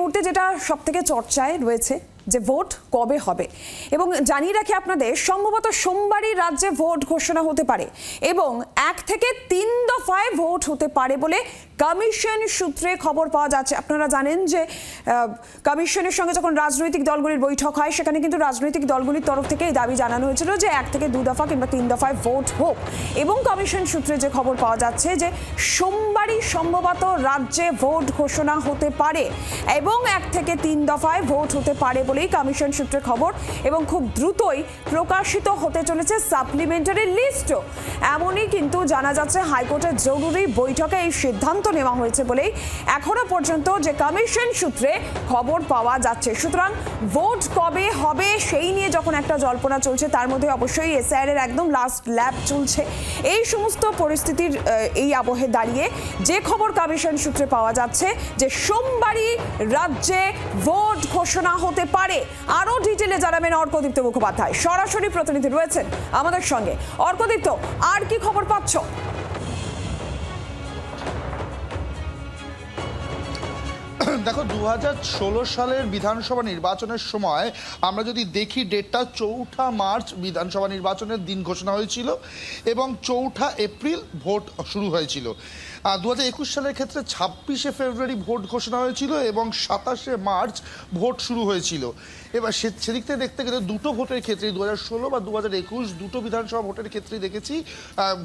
মুহূর্তে যেটা সবথেকে চর্চায় রয়েছে যে ভোট কবে হবে এবং জানিয়ে রাখি আপনাদের সম্ভবত সোমবারই রাজ্যে ভোট ঘোষণা হতে পারে এবং 1 থেকে 3 দফায় ভোট হতে পারে বলে কমিশন সূত্রে খবর পাওয়া যাচ্ছে। আপনারা জানেন যে কমিশনের সঙ্গে যখন রাজনৈতিক দলগুলির বৈঠক হয় সেখানে কিন্তু রাজনৈতিক দলগুলির তরফ থেকে এই দাবি জানানো হয়েছিল যে 1 থেকে 2 দফা কিংবা 3 দফায় ভোট হোক এবং কমিশন সূত্রে যে খবর পাওয়া যাচ্ছে যে সোমবারই সম্ভবত রাজ্যে ভোট ঘোষণা হতে পারে এবং 1 থেকে 3 দফায় ভোট হতে পারে বলেই কমিশন সূত্রে খবর এবং খুব দ্রুতই প্রকাশিত হতে চলেছে সাপ্লিমেন্টারি লিস্টও। এমনই কিন্তু জানা যাচ্ছে হাইকোর্টের জরুরি বৈঠকে এই সিদ্ধান্ত নেওয়া হয়েছে বলেই এখনো পর্যন্ত যে কমিশন সূত্রে খবর পাওয়া যাচ্ছে। সুতরাং ভোট কবে হবে সেই নিয়ে যখন একটা জল্পনা চলছে তার মধ্যে অবশ্যই এসআইআর এর একদম লাস্ট ল্যাব চলছে। এই সমস্ত পরিস্থিতির এই আবহে দাঁড়িয়ে যে খবর কমিশন সূত্রে পাওয়া যাচ্ছে যে সোমবারই রাজ্যে ভোট ঘোষণা হতে পারে। আরো ডিটেলে জানাবেন অর্কদীপ্ত মুখোপাধ্যায়, সরাসরি প্রতিনিধি রয়েছেন আমাদের সঙ্গে। অর্কদীপ্ত, আর কি খবর পাচ্ছ? দেখো 2016 সালের বিধানসভা নির্বাচনের সময় আমরা যদি দেখি ডেটটা 4 মার্চ বিধানসভা নির্বাচনের দিন ঘোষণা হয়েছিল এবং 4 এপ্রিল ভোট শুরু হয়েছিল। 2021 সালের ক্ষেত্রে 26 ফেব্রুয়ারি ভোট ঘোষণা হয়েছিল এবং 27 মার্চ ভোট শুরু হয়েছিল। এবার সেদিক থেকে দেখতে গেলে দুটো ভোটের ক্ষেত্রে 2016 বা 2021 দুটো বিধানসভা ভোটের ক্ষেত্রেই দেখেছি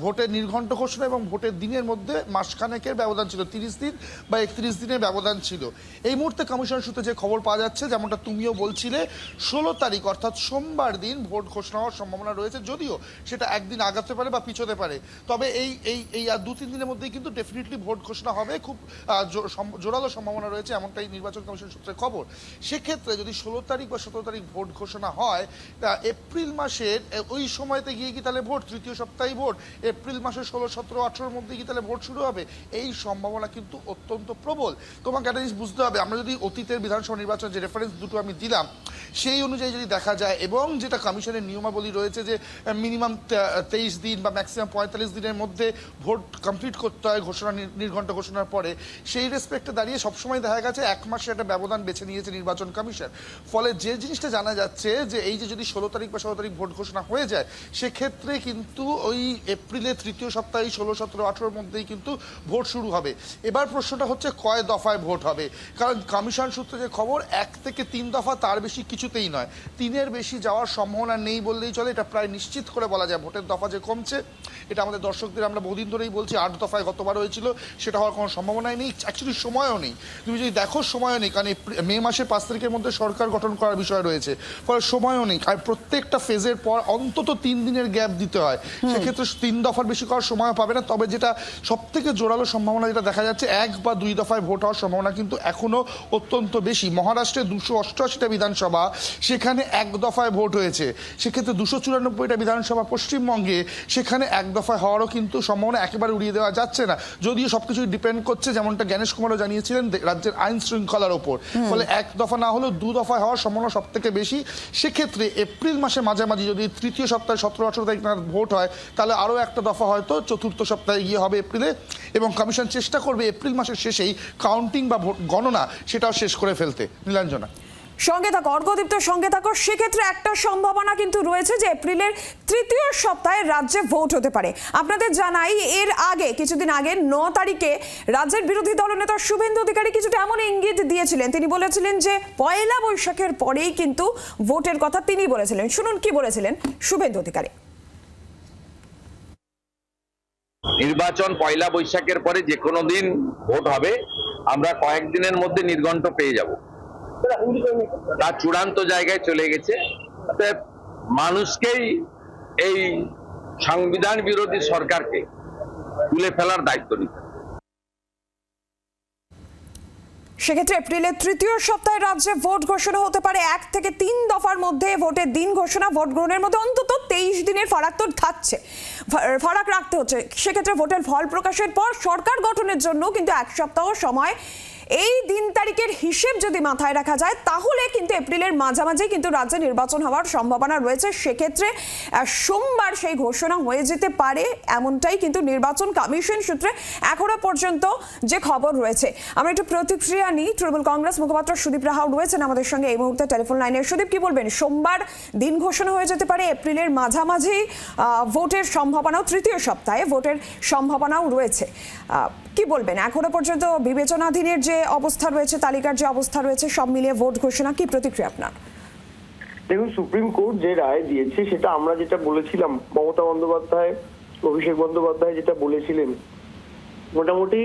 ভোটের নির্ঘণ্ট ঘোষণা এবং ভোটের দিনের মধ্যে মাসখানেকের ব্যবধান ছিল, 30 দিন বা 31 দিনের ব্যবধান ছিল। এই মুহূর্তে কমিশন সূত্রে যে খবর পাওয়া যাচ্ছে, যেমনটা তুমিও বলছিলে, 16 তারিখ অর্থাৎ সোমবার দিন ভোট ঘোষণা হওয়ার সম্ভাবনা রয়েছে, যদিও সেটা একদিন আগাতে পারে বা পিছোতে পারে। তবে এই আর 2-3 দিনের মধ্যেই কিন্তু ডেফিনেটলি ভোট ঘোষণা হবে, খুব জোরালো সম্ভাবনা রয়েছে, এমনটাই নির্বাচন কমিশন সূত্রে খবর। সেক্ষেত্রে যদি 16 তারিখ বা 17 তারিখ ভোট ঘোষণা হয়, এপ্রিল মাসের ওই সময়তে গিয়ে কি তাহলে ভোট, তৃতীয় সপ্তাহে ভোট, এপ্রিল মাসের 16, 17, 18 মধ্যে কি তাহলে ভোট শুরু হবে, এই সম্ভাবনা কিন্তু অত্যন্ত প্রবল। তোমাকে একটা জিনিস বুঝতে হবে, আমরা যদি অতীতের বিধানসভা নির্বাচন যে রেফারেন্স দুটো আমি দিলাম সেই অনুযায়ী যদি দেখা যায় এবং যেটা কমিশনের নিয়মাবলী রয়েছে যে মিনিমাম 23 দিন বা ম্যাক্সিমাম 45 দিনের মধ্যে ভোট কমপ্লিট করতে হয় ঘোষণা নির্ঘণ্ট ঘোষণার পরে, সেই রেসপেক্টে দাঁড়িয়ে সবসময় দেখা গেছে 1 মাসের একটা ব্যবধান বেছে নিয়েছে নির্বাচন কমিশন। ফলে যে জিনিসটা জানা যাচ্ছে যে এই যে যদি 16 তারিখ বা 17 তারিখ ভোট ঘোষণা হয়ে যায় সেক্ষেত্রে কিন্তু ওই এপ্রিলের তৃতীয় সপ্তাহে 16, 17, 18 মধ্যেই কিন্তু ভোট শুরু হবে। এবার প্রশ্নটা হচ্ছে কয় দফায় ভোট হবে, কারণ কমিশন সূত্রে যে খবর 1 থেকে 3 দফা, তার বেশি কিছুতেই নয়, 3-এর বেশি যাওয়ার সম্ভাবনা নেই বললেই চলে। এটা প্রায় নিশ্চিত করে বলা যায়। ভোটের দফা যে কমছে এটা আমাদের দর্শকদের আমরা বহুদিন ধরেই বলছি, 8 দফায় গতবার হয়েছিল, সেটা হওয়ার কোনো সম্ভাবনাই নেই, অ্যাকচুয়ালি সময়ও নেই। তুমি যদি দেখো সময়ও নেই, কারণ মে মাসের 5 তারিখের মধ্যে সরকার গঠন করার বিষয় রয়েছে, ফলে সময়ও নেই। আর প্রত্যেকটা ফেজের পর অন্তত 3 দিনের গ্যাপ দিতে হয়, সেক্ষেত্রে 3 দফার বেশি করার সময় পাবে না। তবে যেটা সব থেকে জোরালো সম্ভাবনা যেটা দেখা যাচ্ছে, 1 বা 2 দফায় ভোট হওয়ার সম্ভাবনা কিন্তু এখনো অত্যন্ত বেশি। মহারাষ্ট্রে 288টা বিধানসভা, সেখানে 1 দফায় ভোট হয়েছে। সেক্ষেত্রে 294টা বিধানসভা পশ্চিমবঙ্গে, সেখানে 1 দফায় হওয়ারও কিন্তু সম্ভাবনা একেবারে উড়িয়ে দেওয়া যাচ্ছে না, যদিও সবকিছু ডিপেন্ড করছে, যেমনটা জ্ঞানেশ কুমারও জানিয়েছিলেন, রাজ্যের আইন শৃঙ্খলার ওপর। ফলে 1 দফা না হলেও 2 দফায় হওয়ার সম্ভাবনা সব থেকে বেশি। সেক্ষেত্রে এপ্রিল মাসে মাঝামাঝি যদি তৃতীয় সপ্তাহে 17-18 তারিখ নাগাদ ভোট হয়, তাহলে আরও একটা দফা হয়তো চতুর্থ সপ্তাহে গিয়ে হবে এপ্রিলে, এবং কমিশন চেষ্টা করবে এপ্রিল মাসের শেষেই কাউন্টিং বা ভোট গণনা সেটাও শেষ করে ফেলতে। নীলাঞ্জনা, সঙ্গে থাকো, অর্কদীপ্ত সঙ্গে থাকো। সেক্ষেত্রে একটা সম্ভাবনা কিন্তু রয়েছে যে এপ্রিলের তৃতীয় সপ্তাহে রাজ্যে ভোট হতে পারে। আপনাদের জানাই, এর আগে কিছুদিন আগে 9 তারিখে রাজ্যের বিরোধী দলনেতা শুভেন্দু অধিকারী কিছুটা এমন ইঙ্গিত দিয়েছিলেন। তিনি বলেছিলেন যে 1 বৈশাখের পরেই কিন্তু ভোটের কথা তিনি বলেছিলেন। শুনুন কি বলেছিলেন শুভেন্দু অধিকারী। নির্বাচন 1 বৈশাখের পরে যে কোনো দিন ভোট হবে, আমরা কয়েকদিনের মধ্যে নির্ঘণ্ট পেয়ে যাব, তার চূড়ান্ত জায়গায় চলে গেছে। মানুষকেই এই সংবিধান বিরোধী সরকারকে তুলে ফেলার দায়িত্ব নিতে। সেক্ষেত্রে এপ্রিলের তৃতীয় সপ্তাহে রাজ্যে ভোট ঘোষণা হতে পারে। 1 থেকে 3 দফার মধ্যে ভোটের দিন ঘোষণা, ভোট গ্রহণের মধ্যে অন্তত 23 দিনের ফারাক তো থাকছে, ফারাক রাখতে হচ্ছে। সেক্ষেত্রে ভোটের ফল প্রকাশের পর সরকার গঠনের জন্য কিন্তু 1 সপ্তাহ সময় এই দিন তারিখের হিসেব যদি মাথায় রাখা যায় তাহলে কিন্তু এপ্রিলের মাঝামাঝি কিন্তু রাজ্যে নির্বাচন হওয়ার সম্ভাবনা রয়েছে। সেক্ষেত্রে সোমবার সেই ঘোষণা হয়ে যেতে পারে, এমনটাই কিন্তু নির্বাচন কমিশন সূত্রে এখনো পর্যন্ত যে খবর রয়েছে। আমরা একটু প্রতিক্রিয়া নিই। তৃণমূল কংগ্রেস মুখপাত্র সুদীপ রাহাও রয়েছেন আমাদের সঙ্গে এই মুহূর্তে টেলিফোন লাইনে। সুদীপ, কি বলবেন? সোমবার দিন ঘোষণা হয়ে যেতে পারে, এপ্রিলের মাঝামাঝি ভোটের সম্ভাবনাও, তৃতীয় সপ্তাহে ভোটের সম্ভাবনাও রয়েছে। কি বলবেন? এখনো পর্যন্ত বিবেচনাধীনের যে অবস্থা রয়েছে, তালিকার যে অবস্থা রয়েছে, সব মিলিয়ে ভোট ঘোষণা, কি প্রতিক্রিয়া আপনার? দেখুন, সুপ্রিম কোর্ট যে রায় দিয়েছে সেটা আমরা যেটা বলেছিলাম, মমতা বন্দ্যোপাধ্যায়, অভিষেক বন্দ্যোপাধ্যায় যেটা বলেছিলেন, মোটামুটি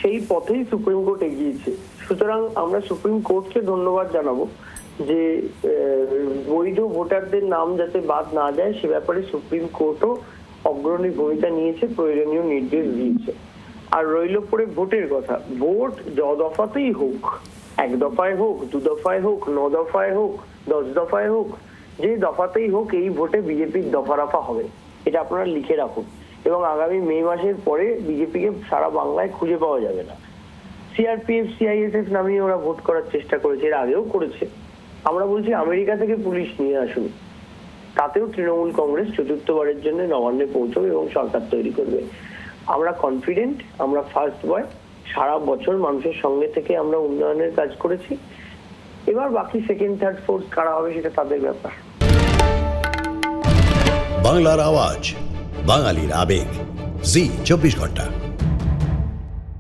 সেই পথেই সুপ্রিম কোর্ট এগিয়েছে। সুতরাং আমরা সুপ্রিম কোর্টকে ধন্যবাদ জানাবো যে বৈধ ভোটারদের নাম যাতে বাদ না যায় সে ব্যাপারে সুপ্রিম কোর্টও অগ্রণী ভূমিকা নিয়েছে, প্রয়োজনীয় নির্দেশ দিয়েছে। আর রইল পরে ভোটের কথা। ভোট দফাতেই হোক, 1 দফায় হোক, 2 দফায় হোক, 9 দফায় হোক, 10 দফায় হোক, যে দফাতেই হোক এই ভোটে বিজেপির দফা রফা হবে, এটা আপনারা লিখে রাখুন। এবং আগামী মে মাসের পরে বিজেপিকে সারা বাংলায় খুঁজে পাওয়া যাবে না। সিআরপিএফ, সিআইএসএফ নামিয়ে ওরা ভোট করার চেষ্টা করেছে, এর আগেও করেছে। আমরা বলছি আমেরিকা থেকে পুলিশ নিয়ে আসুন, তাতেও তৃণমূল কংগ্রেস চতুর্থবারের জন্য নবান্নে পৌঁছবে এবং সরকার তৈরি করবে। আমরা কনফিডেন্ট, আমরা ফার্স্ট বয়, সারা বছর মানুষের সঙ্গে থেকে আমরা উন্নয়নের কাজ করেছি। এবার বাকি সেকেন্ড, থার্ড, ফোর্থ কারা হবে সেটা তাদের ব্যাপার। বাংলার আওয়াজ, বাঙালির আবেগ, জি 24 ঘন্টা।